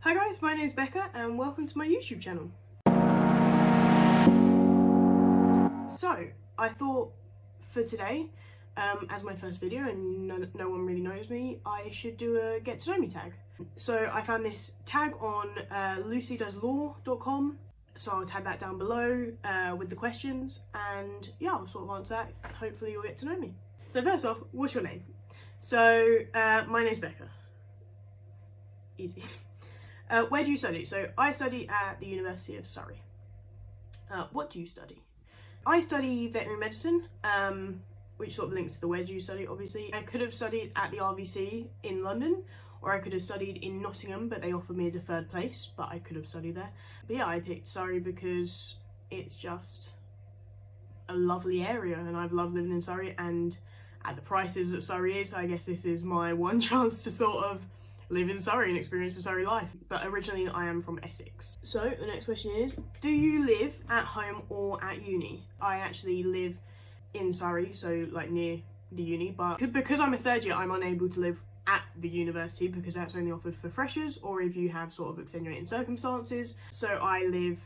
Hi guys, my name's Becca and welcome to my YouTube channel. So, I thought for today, as my first video and no one really knows me, I should do a get to know me tag. So I found this tag on lucydoeslaw.com, so I'll tag that down below with the questions, and yeah, I'll sort of answer that. Hopefully you'll get to know me. So first off, what's your name? So my name's Becca. Easy. Where do you study? So I study at the University of Surrey. What do you study? I study veterinary medicine, which sort of links to the where do you study, obviously. I could have studied at the RVC in London, or I could have studied in Nottingham, but they offered me a deferred place, but I could have studied there. But yeah, I picked Surrey because it's just a lovely area, and I've loved living in Surrey, and at the prices that Surrey is, I guess this is my one chance to sort of live in Surrey and experience a Surrey life. But originally I am from Essex. So the next question is, do you live at home or at uni? I actually live in Surrey, so like near the uni, but because I'm a third year, I'm unable to live at the university because that's only offered for freshers or if you have sort of extenuating circumstances. So I live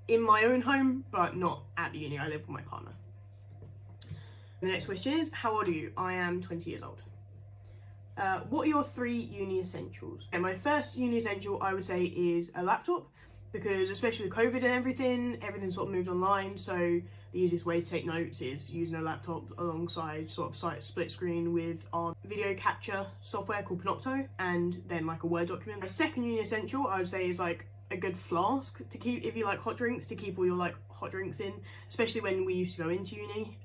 in my own home, but not at the uni. I live with my partner. The next question is, how old are you? I am 20 years old. What are your 3 uni essentials? And my first uni essential I would say is a laptop, because especially with COVID and everything sort of moved online, so the easiest way to take notes is using a laptop alongside sort of split screen with our video capture software called Panopto, and then like a Word document. My second uni essential I would say is like a good flask to keep, if you like hot drinks, to keep all your like hot drinks in, especially when we used to go into uni.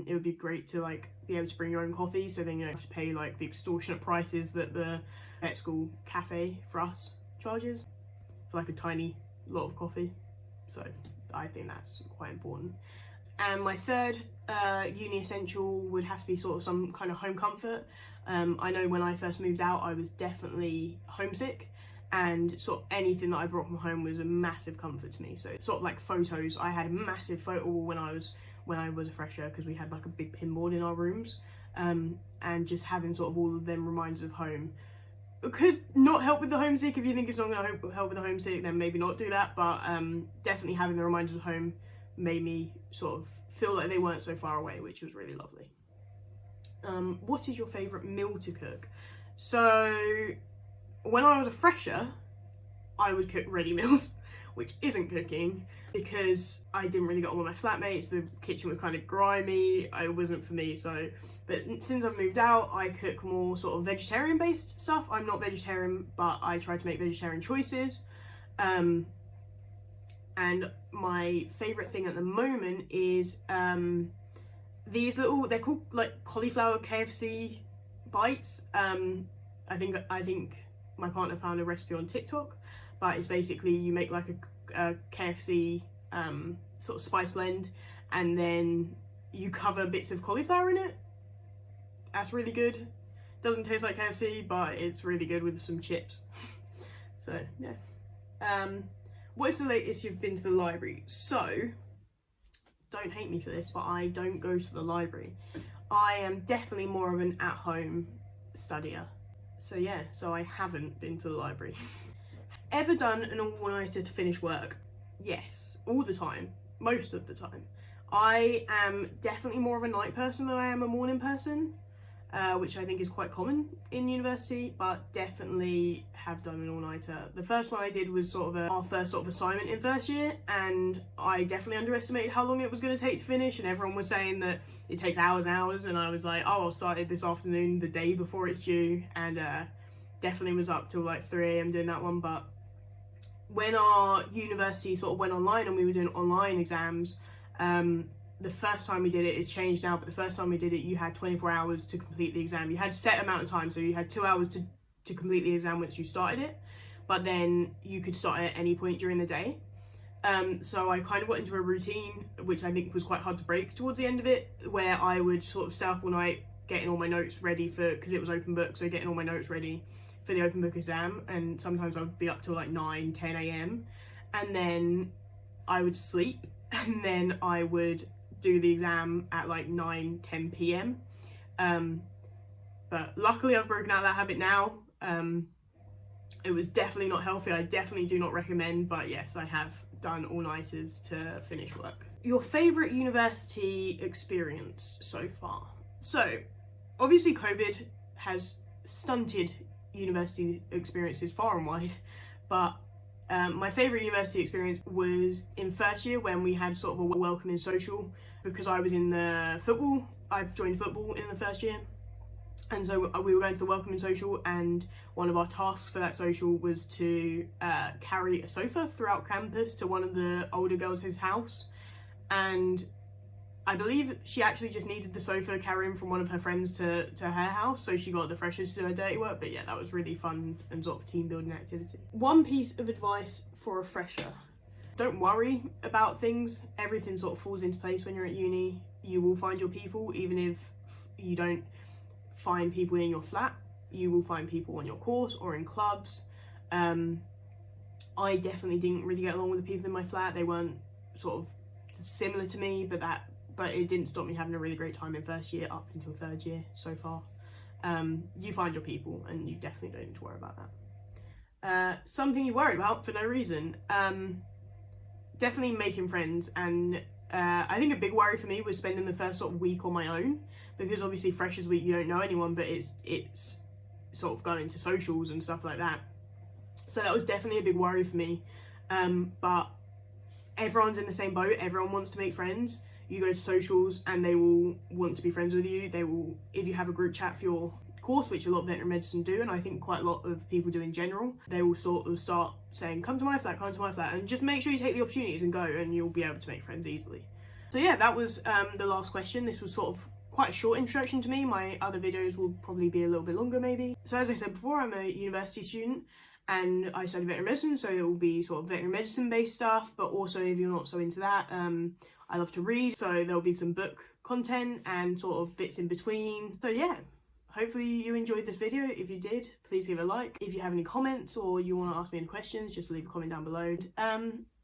It would be great to like be able to bring your own coffee, so then you don't have to pay like the extortionate prices that the vet school cafe for us charges for like a tiny lot of coffee. So I think that's quite important. And my third uni essential would have to be sort of some kind of home comfort. I know when I first moved out I was definitely homesick, and sort of anything that I brought from home was a massive comfort to me. So sort of like photos, I had a massive photo wall when I was a fresher, because we had like a big pinboard in our rooms, and just having sort of all of them reminders of home. It could not help with the homesick. If you think it's not going to help with the homesick, then maybe not do that, but definitely having the reminders of home made me sort of feel like they weren't so far away, which was really lovely. What is your favourite meal to cook? So when I was a fresher, I would cook ready meals, which isn't cooking, because I didn't really get on with my flatmates. The kitchen was kind of grimy. It wasn't for me. So, but since I've moved out, I cook more sort of vegetarian based stuff. I'm not vegetarian, but I try to make vegetarian choices. And my favourite thing at the moment is these little, they're called like cauliflower KFC bites. I think my partner found a recipe on TikTok, but it's basically you make like a KFC sort of spice blend, and then you cover bits of cauliflower in it. That's really good. Doesn't taste like KFC, but it's really good with some chips. So yeah. What is the latest you've been to the library? So, don't hate me for this, but I don't go to the library. I am definitely more of an at-home studier. So yeah, so I haven't been to the library. Ever done an all-nighter to finish work? Yes, all the time, most of the time. I am definitely more of a night person than I am a morning person, which I think is quite common in university, but definitely have done an all-nighter. The first one I did was sort of our first sort of assignment in first year, and I definitely underestimated how long it was going to take to finish, and everyone was saying that it takes hours, and I was like, oh, I'll start it this afternoon, the day before it's due, and definitely was up till like 3 AM doing that one. But when our university sort of went online and we were doing online exams, the first time we did it, it's changed now, but the first time we did it, you had 24 hours to complete the exam. You had a set amount of time, so you had 2 hours to complete the exam once you started it, but then you could start at any point during the day. So I kind of got into a routine, which I think was quite hard to break towards the end of it, where I would sort of stay up all night getting all my notes ready because it was open book, so getting all my notes ready for the open book exam, and sometimes I would be up till like 9, 10 AM, and then I would sleep, and then I would do the exam at like 9, 10 PM. But luckily I've broken out that habit now. It was definitely not healthy. I definitely do not recommend, but yes, I have done all-nighters to finish work. Your favourite university experience so far? So, obviously COVID has stunted university experiences far and wide, but my favourite university experience was in first year when we had sort of a welcoming social, because I was in the football. I joined football in the first year, and so we were going to the welcoming social, and one of our tasks for that social was to carry a sofa throughout campus to one of the older girls' house. And I believe she actually just needed the sofa carrying from one of her friends to her house, so she got the freshers to do her dirty work. But yeah, that was really fun and sort of team building activity. One piece of advice for a fresher: don't worry about things. Everything sort of falls into place when you're at uni. You will find your people, even if you don't find people in your flat. You will find people on your course or in clubs. I definitely didn't really get along with the people in my flat. They weren't sort of similar to me, but it didn't stop me having a really great time in first year up until third year so far. You find your people, and you definitely don't need to worry about that. Something you worry about for no reason, definitely making friends. And I think a big worry for me was spending the first sort of week on my own, because obviously freshers week you don't know anyone, but it's sort of going to socials and stuff like that. So that was definitely a big worry for me. But everyone's in the same boat. Everyone wants to make friends. You go to socials and they will want to be friends with you. They will, if you have a group chat for your course, which a lot of veterinary medicine do, and I think quite a lot of people do in general, they will sort of start saying, come to my flat, and just make sure you take the opportunities and go, and you'll be able to make friends easily. So yeah, that was the last question. This was sort of quite a short introduction to me. My other videos will probably be a little bit longer maybe. So as I said before, I'm a university student and I study veterinary medicine, so it will be sort of veterinary medicine based stuff, but also if you're not so into that, I love to read, so there'll be some book content and sort of bits in between. So yeah, hopefully you enjoyed this video. If you did, please give it a like. If you have any comments or you want to ask me any questions, just leave a comment down below.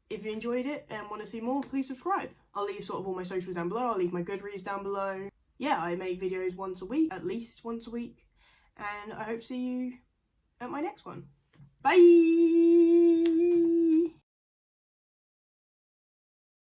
If you enjoyed it and want to see more, please subscribe. I'll leave sort of all my socials down below. I'll leave my Goodreads down below. Yeah, I make videos once a week, at least once a week, and I hope to see you at my next one. Bye!